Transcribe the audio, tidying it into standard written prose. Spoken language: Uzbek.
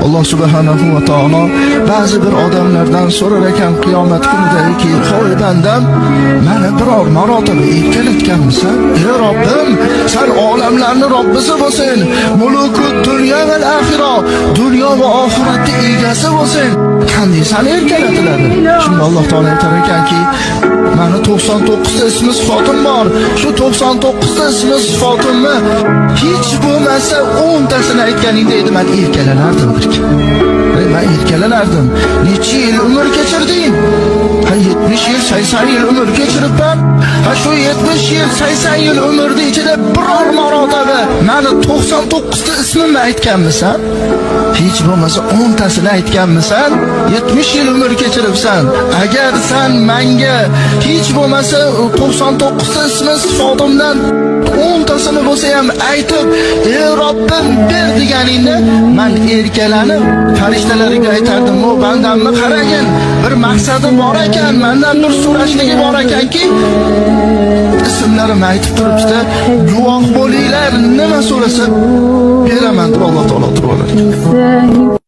Alloh subhanahu va taolo ba'zi bir odamlardan so'rar ekan qiyomat kunidagi, "Hoy bandam, meni biror marotaba erkalatganmisan? Ey Robbim, sen olamlarning Robbisi bo'lsin. Mulukut dunyo va axiro, dunyo va oxiratning egasi bo'lsin. Qanday san erkalatiladi?" Shunda Alloh taolo aytar ekanki, "Meni 99 ta ismi sifatim bor. Shu 99 ta ismi sifatimni hech bo'lmasa 10 tasini aytganingda edi, men erkalanardim birga. Men erkalanardim. Necha yil umr kechirding? 70 yil, 80 yil umr kechiribman. Shu 70 yil, 80 yil umrning ichida biror marotaba meni 99 ta ismimni aytganmisan? Hech bo'lmasa 10 tasini aytganmisan? 70 yil umr kechiribsan. Agar sen menga hech bo'lmasa 99 ta ismi sifatimdan 10 tasini bo'lsa ham aytib, "Ey Robbim, ber" deganingda, men erkalanib farishtalarga aytardim, "O bandamni qaragin, bir maqsadi bor ekan, mendan bir so'rashligi bor ekanki, ismlarimni aytib turibdi, guvoh bo'linglar, nima so'rasa beraman" deb Alloh taolo turib olar ekan.